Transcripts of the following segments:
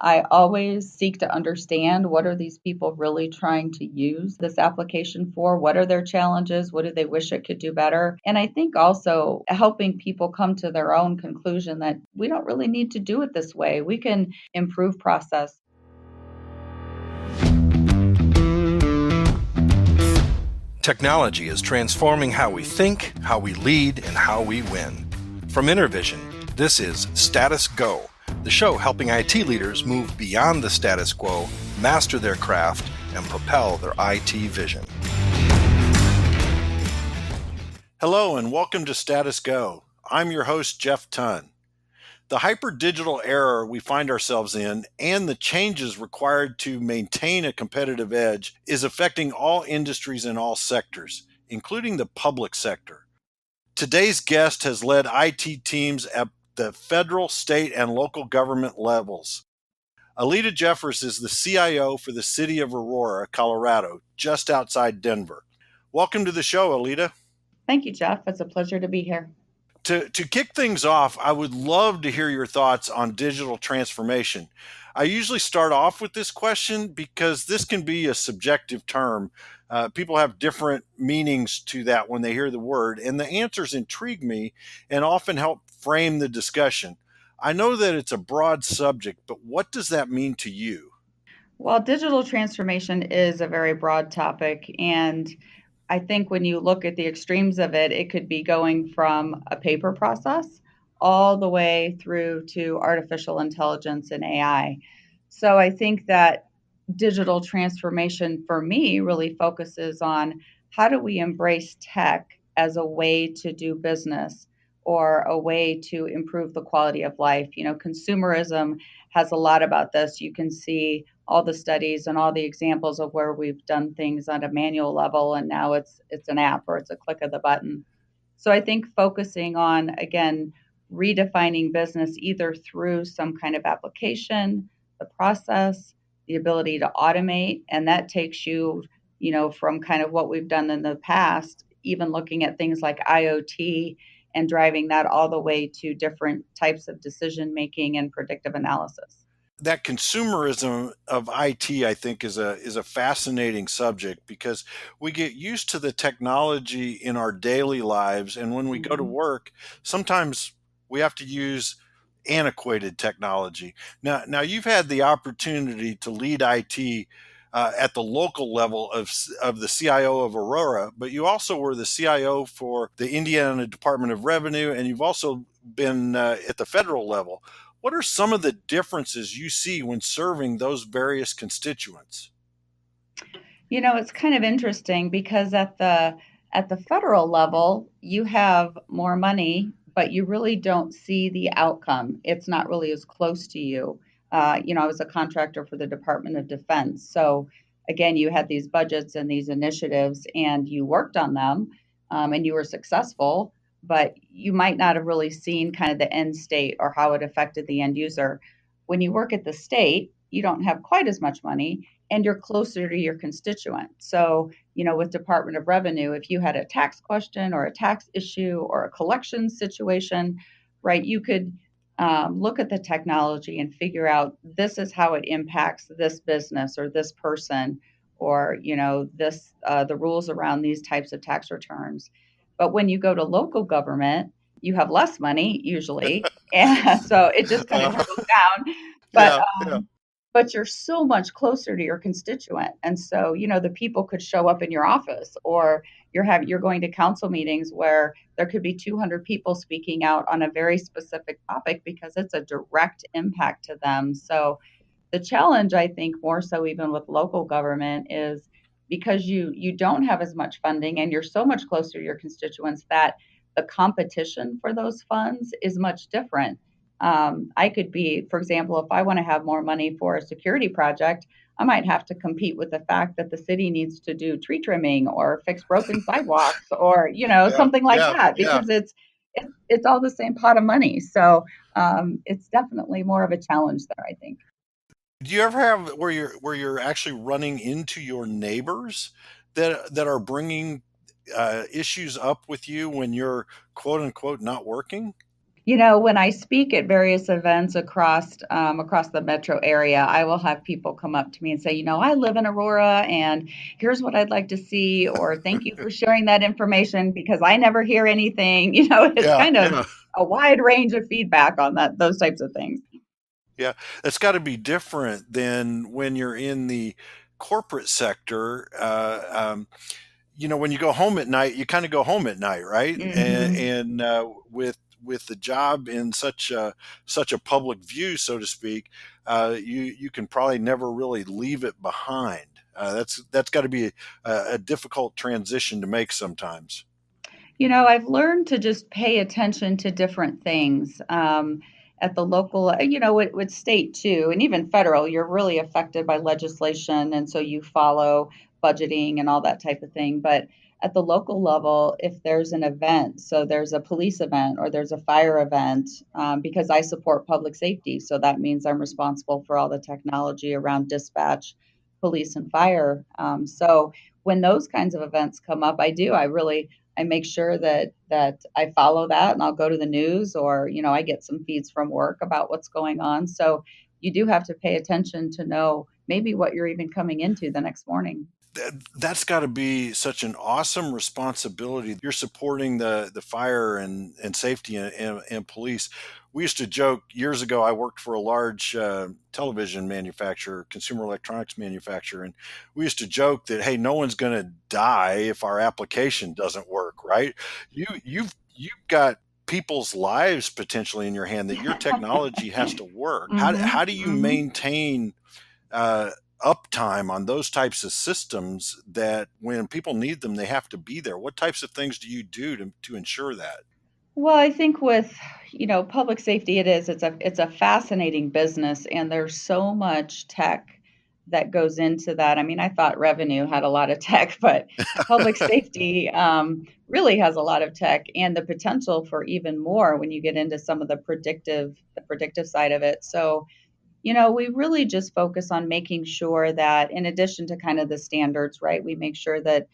I always seek to understand what are these people really trying to use this application for? What are their challenges? What do they wish it could do better? And I think also helping people come to their own conclusion that we don't really need to do it this way. We can improve process. Technology is transforming how we think, how we lead, and how we win. From Intervision, this is Status Go, the show helping IT leaders move beyond the status quo, master their craft, and propel their IT vision. Hello and welcome to Status Go. I'm your host, Jeff Tunn. The hyper-digital era we find ourselves in and the changes required to maintain a competitive edge is affecting all industries and all sectors, including the public sector. Today's guest has led IT teams at the federal, state, and local government levels. Aleta Jeffress is the CIO for the City of Aurora, Colorado, just outside Denver. Welcome to the show, Aleta. Thank you, Jeff. It's a pleasure to be here. To kick things off, I would love to hear your thoughts on digital transformation. I usually start off with this question because this can be a subjective term. People have different meanings to that when they hear the word, and the answers intrigue me and often help frame the discussion. I know that it's a broad subject, but what does that mean to you? Well, digital transformation is a very broad topic, and I think when you look at the extremes of it, it could be going from a paper process all the way through to artificial intelligence and AI. So I think that digital transformation for me really focuses on how do we embrace tech as a way to do business or a way to improve the quality of life. Consumerism has a lot about this. You can see all the studies and all the examples of where we've done things on a manual level and now it's an app or it's a click of the button. So I think focusing on, again, redefining business either through some kind of application, the process, the ability to automate, and that takes you, from kind of what we've done in the past, even looking at things like IoT and driving that all the way to different types of decision making and predictive analysis. That consumerism of IT, I think, is a fascinating subject because we get used to the technology in our daily lives, and when we go to work, sometimes we have to use antiquated technology. Now you've had the opportunity to lead IT at the local level of the CIO of Aurora, but you also were the CIO for the Indiana Department of Revenue, and you've also been at the federal level. What are some of the differences you see when serving those various constituents? It's kind of interesting because at the federal level, you have more money, but you really don't see the outcome. It's not really as close to you. I was a contractor for the Department of Defense, so again, you had these budgets and these initiatives, and you worked on them, and you were successful, but you might not have really seen kind of the end state or how it affected the end user. When you work at the state, you don't have quite as much money and you're closer to your constituent. So, with Department of Revenue, if you had a tax question or a tax issue or a collection situation, right, you could look at the technology and figure out this is how it impacts this business or this person or, the rules around these types of tax returns. But when you go to local government, you have less money usually, and so it just kind of trickles down. But Yeah, yeah. but you're so much closer to your constituent, and so the people could show up in your office, or you're going to council meetings where there could be 200 people speaking out on a very specific topic because it's a direct impact to them. So the challenge, I think, more so even with local government is because you don't have as much funding and you're so much closer to your constituents that the competition for those funds is much different. I could be, for example, if I want to have more money for a security project, I might have to compete with the fact that the city needs to do tree trimming or fix broken sidewalks or Yeah, something like yeah, that yeah. because it's all the same pot of money. So it's definitely more of a challenge there, I think. Do you ever have where you're actually running into your neighbors that are bringing issues up with you when you're quote unquote not working? When I speak at various events across the metro area, I will have people come up to me and say, I live in Aurora, and here's what I'd like to see, or thank you for sharing that information because I never hear anything. It's Yeah, kind of yeah, a wide range of feedback on those types of things. yeah. That's got to be different than when you're in the corporate sector. When you go home at night, you kind of go home at night, right? Hmm. With the job in such a public view, so to speak, you can probably never really leave it behind. That's got to be a difficult transition to make sometimes. I've learned to just pay attention to different things at the local, with state too, and even federal. You're really affected by legislation, and so you follow budgeting and all that type of thing. But at the local level, if there's an event, so there's a police event or there's a fire event, because I support public safety, so that means I'm responsible for all the technology around dispatch, police, and fire. So when those kinds of events come up, I make sure that I follow that, and I'll go to the news, or I get some feeds from work about what's going on. So you do have to pay attention to know maybe what you're even coming into the next morning. That's got to be such an awesome responsibility. You're supporting the fire and safety and police. We used to joke years ago. I worked for a large television manufacturer, consumer electronics manufacturer, and we used to joke that, hey, no one's going to die if our application doesn't work, right? You've got people's lives potentially in your hand, that your technology has to work. How do you Hmm. maintain uh, uptime on those types of systems, that when people need them, they have to be there? What types of things do you do to ensure that? Well, I think with, public safety, it's a fascinating business, and there's so much tech that goes into that. I mean, I thought revenue had a lot of tech, but public safety really has a lot of tech and the potential for even more when you get into some of the predictive side of it. So we really just focus on making sure that in addition to kind of the standards, right, we make sure that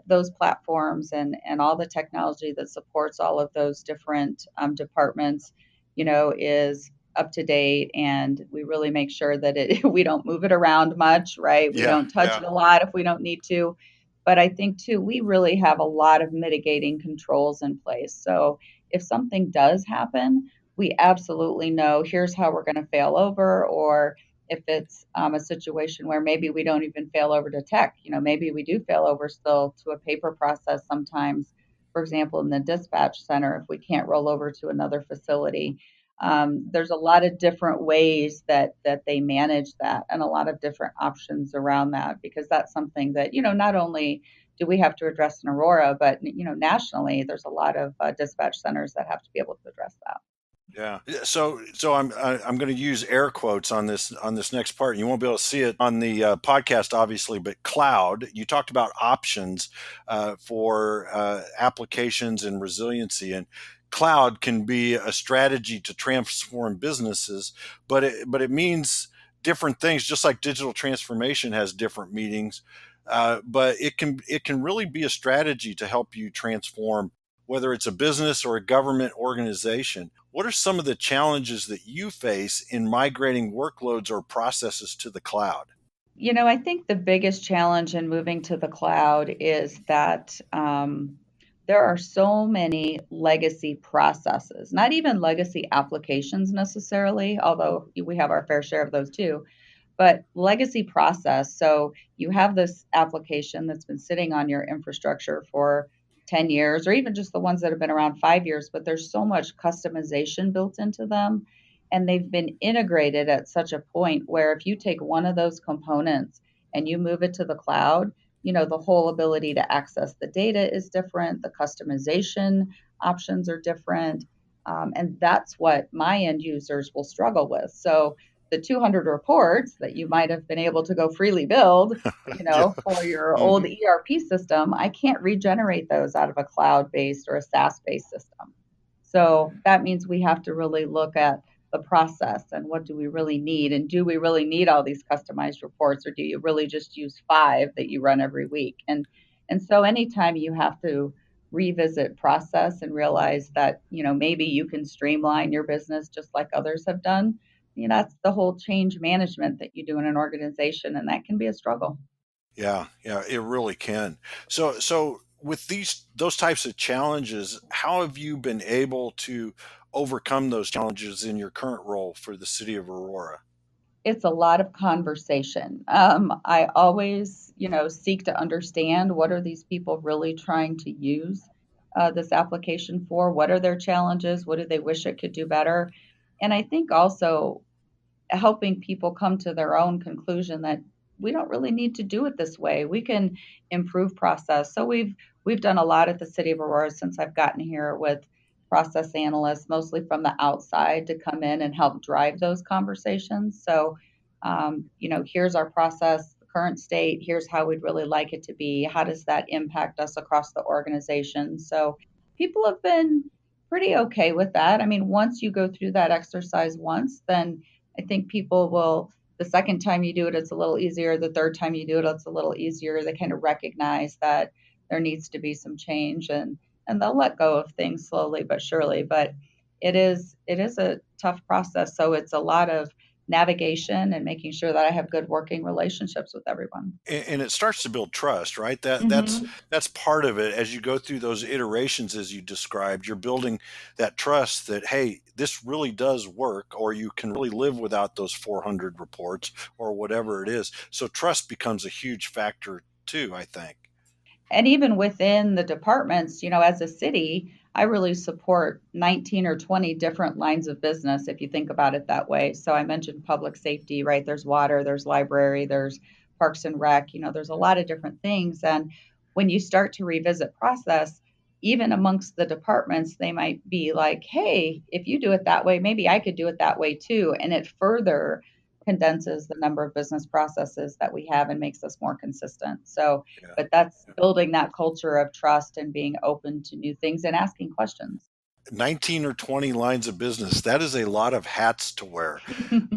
those platforms and all the technology that supports all of those different departments, is up to date, and we really make sure that we don't move it around much, right? We Yeah, don't touch yeah. it a lot if we don't need to. But I think too, we really have a lot of mitigating controls in place. So if something does happen, we absolutely know here's how we're going to fail over, or if it's a situation where maybe we don't even fail over to tech, maybe we do fail over still to a paper process sometimes. For example, in the dispatch center, if we can't roll over to another facility, there's a lot of different ways that they manage that, and a lot of different options around that, because that's something that not only do we have to address in Aurora, but nationally, there's a lot of dispatch centers that have to be able to address that. Yeah. So I'm going to use air quotes on this next part. You won't be able to see it on the podcast, obviously, but cloud. You talked about options for applications and resiliency, and cloud can be a strategy to transform businesses, but it means different things. Just like digital transformation has different meanings, but it can really be a strategy to help you transform, whether it's a business or a government organization. What are some of the challenges that you face in migrating workloads or processes to the cloud? I think the biggest challenge in moving to the cloud is that there are so many legacy processes, not even legacy applications necessarily, although we have our fair share of those too, but legacy process. So you have this application that's been sitting on your infrastructure for 10 years, or even just the ones that have been around 5 years, but there's so much customization built into them. And they've been integrated at such a point where if you take one of those components and you move it to the cloud, the whole ability to access the data is different, the customization options are different. And that's what my end users will struggle with. So the 200 reports that you might have been able to go freely build, Yeah. for your old Hmm. ERP system, I can't regenerate those out of a cloud based or a SaaS based system. So that means we have to really look at the process and what do we really need, and do we really need all these customized reports, or do you really just use five that you run every week? And so anytime you have to revisit process and realize that, maybe you can streamline your business just like others have done. That's the whole change management that you do in an organization, and that can be a struggle. Yeah, yeah, it really can. So with those types of challenges, how have you been able to overcome those challenges in your current role for the city of Aurora? It's a lot of conversation. I always, seek to understand what are these people really trying to use this application for? What are their challenges? What do they wish it could do better? And I think also helping people come to their own conclusion that we don't really need to do it this way. We can improve process. So we've done a lot at the City of Aurora since I've gotten here with process analysts, mostly from the outside, to come in and help drive those conversations. So, here's our process, the current state. Here's how we'd really like it to be. How does that impact us across the organization? So, people have been pretty okay with that. I mean, once you go through that exercise once, then I think people will, the second time you do it, it's a little easier. The third time you do it, it's a little easier. They kind of recognize that there needs to be some change, and they'll let go of things slowly but surely. But it is a tough process. So it's a lot of navigation and making sure that I have good working relationships with everyone. And it starts to build trust, right? Mm-hmm. That's part of it. As you go through those iterations, as you described, you're building that trust that, hey, this really does work, or you can really live without those 400 reports or whatever it is. So trust becomes a huge factor too, I think. And even within the departments, as a city, I really support 19 or 20 different lines of business if you think about it that way. So I mentioned public safety, right? There's water, there's library, there's parks and rec, there's a lot of different things. And when you start to revisit process, even amongst the departments, they might be like, hey, if you do it that way, maybe I could do it that way too. And it further condenses the number of business processes that we have and makes us more consistent. So, Yeah. but that's building that culture of trust and being open to new things and asking questions. 19 or 20 lines of business. That is a lot of hats to wear.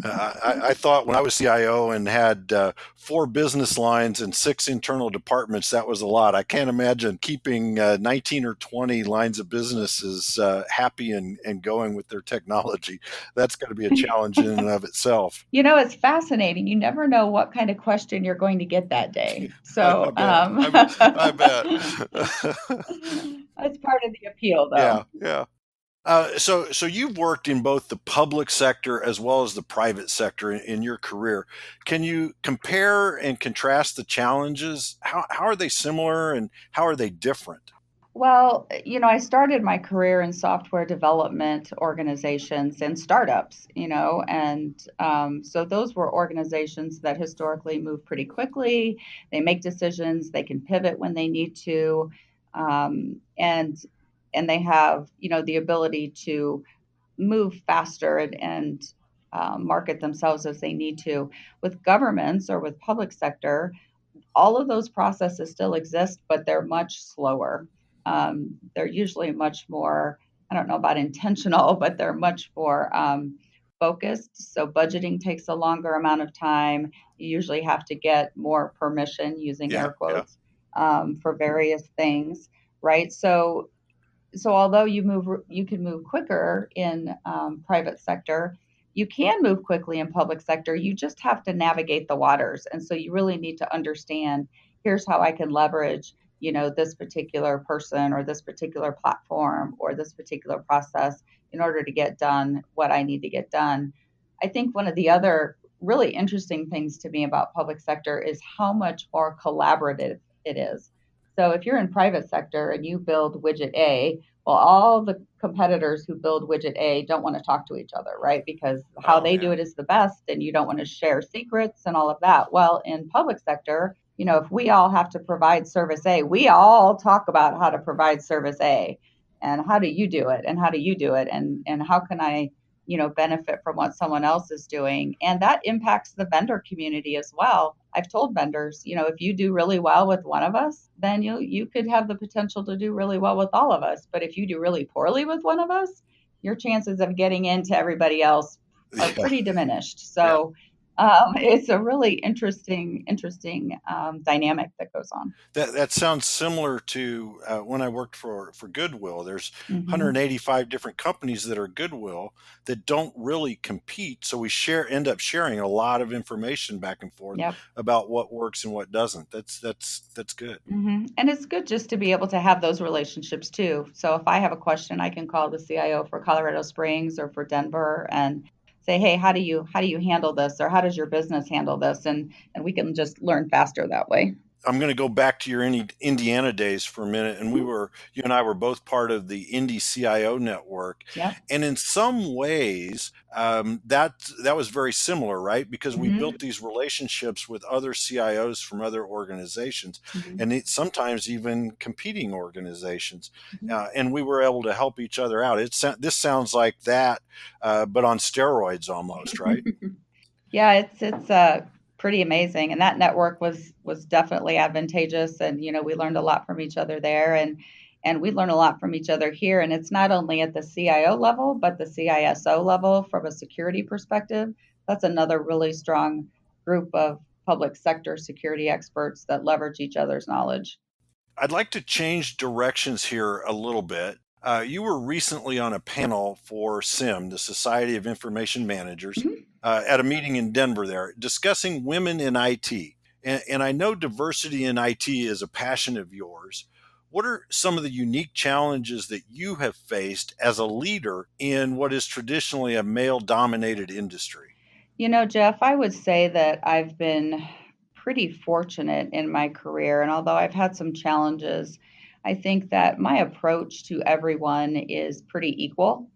I thought when I was CIO and had 4 business lines and 6 internal departments, that was a lot. I can't imagine keeping 19 or 20 lines of businesses happy and going with their technology. That's got to be a challenge in and of itself. It's fascinating. You never know what kind of question you're going to get that day. I So, bet. I bet. that's part of the appeal, though. Yeah, yeah. So you've worked in both the public sector as well as the private sector in your career. Can you compare and contrast the challenges? How are they similar and how are they different? Well, I started my career in software development organizations and startups, and so those were organizations that historically move pretty quickly. They make decisions, they can pivot when they need to, and they have, the ability to move faster and market themselves as they need to. With governments or with public sector, all of those processes still exist, but they're much slower. They're usually much more, I don't know about intentional, but they're much more focused. So budgeting takes a longer amount of time. You usually have to get more permission, using Yeah, air yeah. quotes, for various things, right? So although you can move quicker in private sector, you can move quickly in public sector. You just have to navigate the waters, and so you really need to understand, here's how I can leverage, this particular person or this particular platform or this particular process in order to get done what I need to get done. I think one of the other really interesting things to me about public sector is how much more collaborative it is. So if you're in private sector and you build widget A, well, all the competitors who build widget A don't want to talk to each other, right? Because how Oh they do yeah. it is the best, and you don't want to share secrets and all of that. Well, in public sector, if we all have to provide service A, we all talk about how to provide service A, and how do you do it, and how do you do it, and how can I, benefit from what someone else is doing, and that impacts the vendor community as well. I've told vendors, if you do really well with one of us, then you could have the potential to do really well with all of us. But if you do really poorly with one of us, your chances of getting into everybody else are Yeah, pretty diminished. yeah. So It's a really interesting dynamic that goes on. That sounds similar to when I worked for Goodwill. There's Hmm. 185 different companies that are Goodwill that don't really compete, so we end up sharing a lot of information back and forth Yep. about what works and what doesn't. That's good. And it's good just to be able to have those relationships too. So if I have a question, I can call the CIO for Colorado Springs or for Denver and say, "Hey, how do you handle this, or how does your business handle this?" And we can just learn faster that way. I'm going to go back to your Indiana days for a minute. And Hmm. you and I were both part of the Indy CIO network. Yep. And in some ways, that was very similar, right? Because we built Hmm. these relationships with other CIOs from other organizations, Hmm. and sometimes even competing organizations. Hmm. And we were able to help each other out. This sounds like that, but on steroids almost, right? Yeah, it's pretty amazing, and that network was definitely advantageous, and we learned a lot from each other there, and we learn a lot from each other here, and it's not only at the CIO level, but the CISO level from a security perspective. That's another really strong group of public sector security experts that leverage each other's knowledge. I'd like to change directions here a little bit. You were recently on a panel for SIM, the Society of Information Managers, Mhm. at a meeting in Denver there, discussing women in IT. And I know diversity in IT is a passion of yours. What are some of the unique challenges that you have faced as a leader in what is traditionally a male dominated industry? Jeff, I would say that I've been pretty fortunate in my career. And although I've had some challenges, I think that my approach to everyone is pretty equal.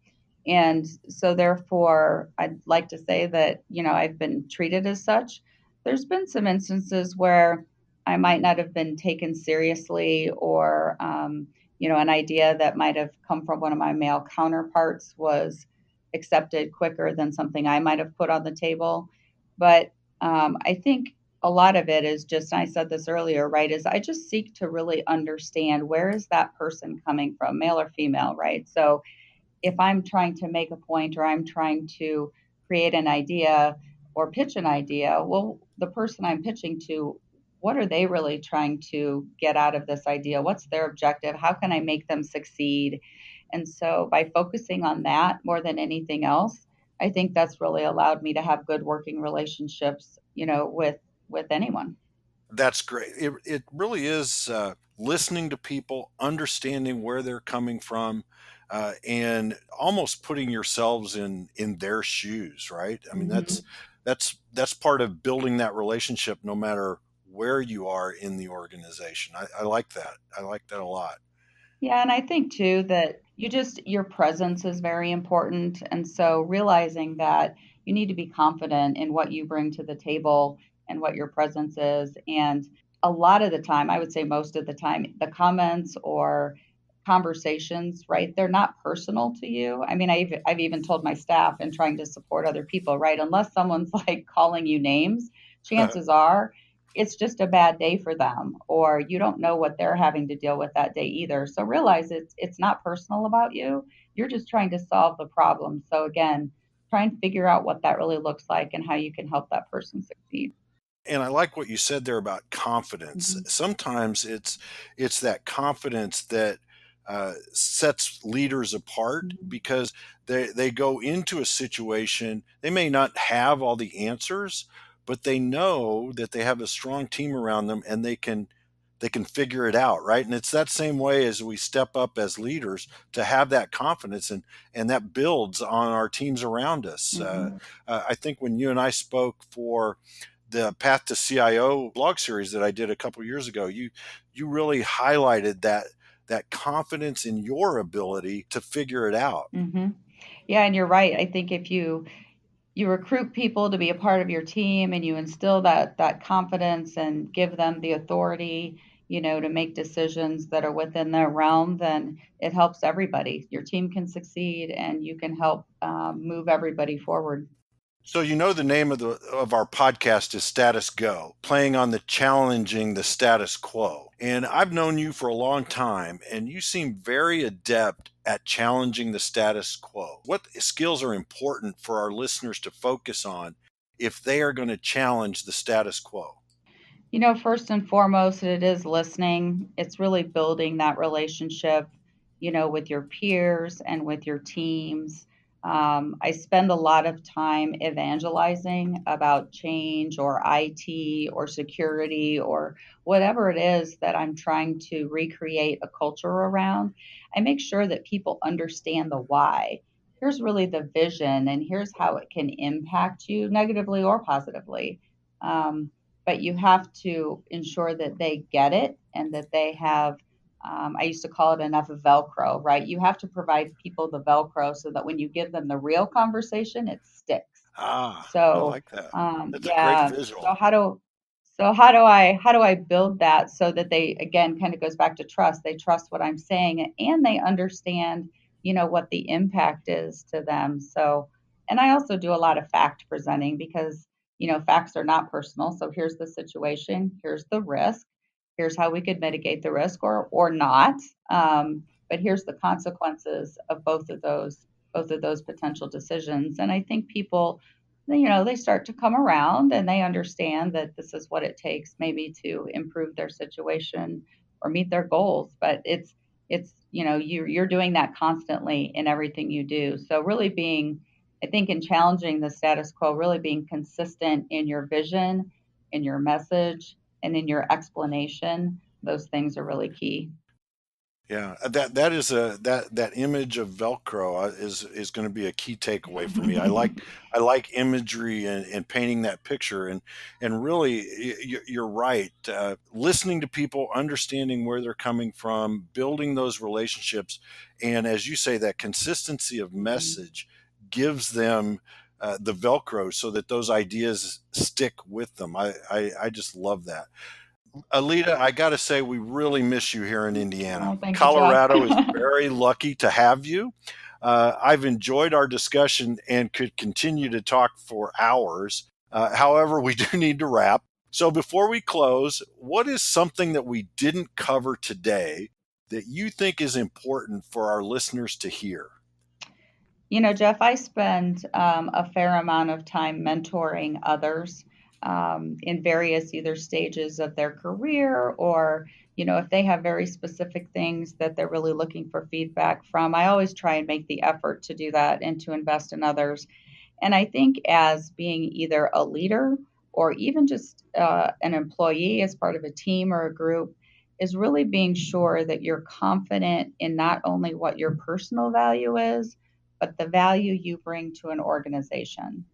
And so, therefore, I'd like to say that, I've been treated as such. There's been some instances where I might not have been taken seriously, or, an idea that might have come from one of my male counterparts was accepted quicker than something I might have put on the table. But I think a lot of it is just, I said this earlier, right? Is I just seek to really understand where is that person coming from, male or female, right? So if I'm trying to make a point or I'm trying to create an idea or pitch an idea, well, the person I'm pitching to, what are they really trying to get out of this idea? What's their objective? How can I make them succeed? And so by focusing on that more than anything else, I think that's really allowed me to have good working relationships, with anyone. That's great. It really is listening to people, understanding where they're coming from, and almost putting yourselves in their shoes. Right. I mean, Hmm. that's part of building that relationship, no matter where you are in the organization. I like that. I like that a lot. Yeah, and I think too that your presence is very important. And so realizing that you need to be confident in what you bring to the table and what your presence is. And a lot of the time, I would say most of the time, the comments or conversations, right, they're not personal to you. I mean, I've even told my staff in trying to support other people, right, unless someone's like calling you names, chances are it's just a bad day for them, or you don't know what they're having to deal with that day either. So realize it's not personal about you. You're just trying to solve the problem. So again, try and figure out what that really looks like and how you can help that person succeed. And I like what you said there about confidence. Hmm. Sometimes it's that confidence that sets leaders apart, Hmm. because they go into a situation. They may not have all the answers, but they know that they have a strong team around them, and they can figure it out, right? And it's that same way as we step up as leaders to have that confidence, and that builds on our teams around us. Hmm. I think when you and I spoke for the Path to CIO blog series that I did a couple years ago, you really highlighted that confidence in your ability to figure it out. Hmm. Yeah, and you're right. I think if you recruit people to be a part of your team and you instill that confidence and give them the authority, to make decisions that are within their realm, then it helps everybody. Your team can succeed and you can help move everybody forward. So the name of our podcast is Status Go, playing on the challenging the status quo. And I've known you for a long time, and you seem very adept at challenging the status quo. What skills are important for our listeners to focus on if they are going to challenge the status quo? First and foremost, it is listening. It's really building that relationship, with your peers and with your teams. I spend a lot of time evangelizing about change or IT or security or whatever it is that I'm trying to recreate a culture around. I make sure that people understand the why. Here's really the vision, and here's how it can impact you negatively or positively. Um, but you have to ensure that they get it and that they have, I used to call it enough of Velcro, right? You have to provide people the Velcro so that when you give them the real conversation, it sticks. I So, like that. That's a great yeah. visual. How do I build that so that they, again, kind of goes back to trust. They trust what I'm saying and they understand, what the impact is to them. So, and I also do a lot of fact presenting because, facts are not personal. So here's the situation, here's the risk, here's how we could mitigate the risk or not. But here's the consequences of both of those potential decisions. And I think people, they start to come around and they understand that this is what it takes maybe to improve their situation or meet their goals. But you're doing that constantly in everything you do. So really being, I think, in challenging the status quo, really being consistent in your vision, in your message, and in your explanation, those things are really key. Yeah, that is a that image of Velcro is going to be a key takeaway for me. I like imagery and painting that picture, and really you're right. Listening to people, understanding where they're coming from, building those relationships, and as you say, that consistency of Mhm. message gives them the Velcro so that those ideas stick with them. I just love that. Alita, I got to say, we really miss you here in Indiana. Oh, thank you, Jeff. Colorado is very lucky to have you. I've enjoyed our discussion and could continue to talk for hours. However, we do need to wrap. So before we close, what is something that we didn't cover today that you think is important for our listeners to hear? Jeff, I spend a fair amount of time mentoring others in various either stages of their career or, if they have very specific things that they're really looking for feedback from. I always try and make the effort to do that and to invest in others. And I think as being either a leader or even just an employee as part of a team or a group, is really being sure that you're confident in not only what your personal value is, but the value you bring to an organization.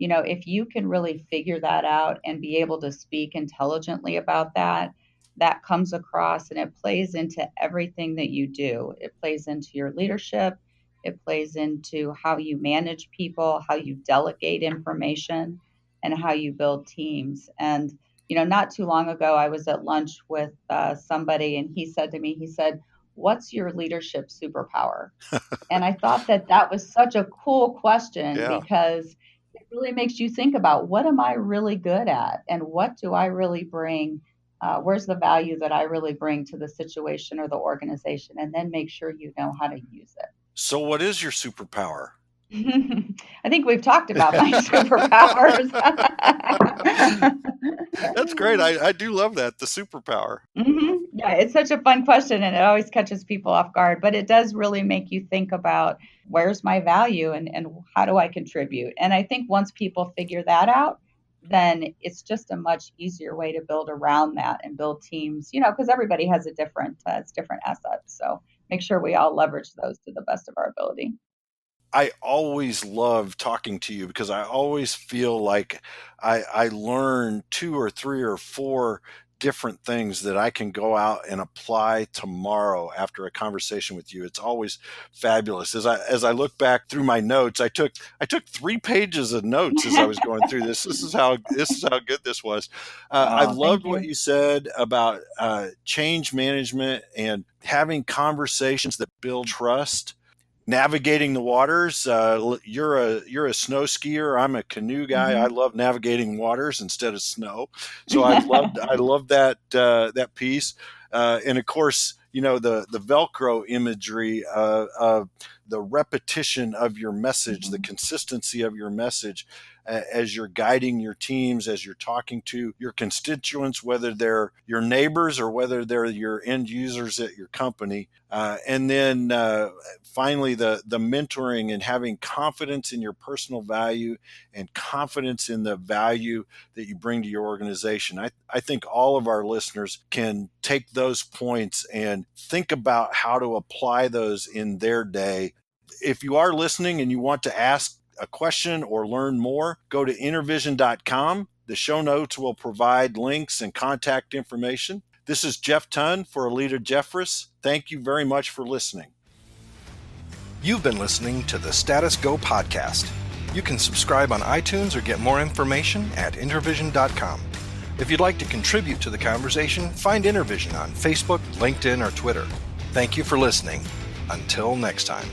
If you can really figure that out and be able to speak intelligently about that, that comes across and it plays into everything that you do. It plays into your leadership, it plays into how you manage people, how you delegate information, and how you build teams. And, not too long ago, I was at lunch with somebody and he said to me, he said, "What's your leadership superpower?" And I thought that that was such a cool question Yeah. because it really makes you think about what am I really good at and what do I really bring? Where's the value that I really bring to the situation or the organization? And then make sure you know how to use So, what is your superpower? it. I think we've talked about my superpowers. That's great. I do love that, the superpower. Yeah, it's such a fun question and it always catches people off guard, but it does really make you think about where's my value and how do I contribute? And I think once people figure that out, then it's just a much easier way to build around that and build teams, because everybody has it's different assets. So make sure we all leverage those to the best of our ability. I always love talking to you because I always feel like I learn two or three or four different things that I can go out and apply tomorrow after a conversation with you. It's always fabulous. As I look back through my notes, I took 3 pages of notes as I was going through this. This is how good this was. I Oh, loved thank what you. you said about change management and having conversations that build trust, navigating the waters. You're a snow skier. I'm a canoe guy. I Hmm. love navigating waters instead of snow. So I love that piece. And of course, the Velcro imagery of the repetition of your message, the Hmm. consistency of your message. as you're guiding your teams, as you're talking to your constituents, whether they're your neighbors or whether they're your end users at your company. And then finally, the mentoring and having confidence in your personal value and confidence in the value that you bring to your organization. I think all of our listeners can take those points and think about how to apply those in their day. If you are listening and you want to ask a question or learn more, go to intervision.com. The show notes will provide links and contact information. This is Jeff Tunn for Aleta Jeffress. Thank you very much for listening. You've been listening to the Status Go podcast. You can subscribe on iTunes or get more information at intervision.com. If you'd like to contribute to the conversation, find Intervision on Facebook, LinkedIn, or Twitter. Thank you for listening. Until next time.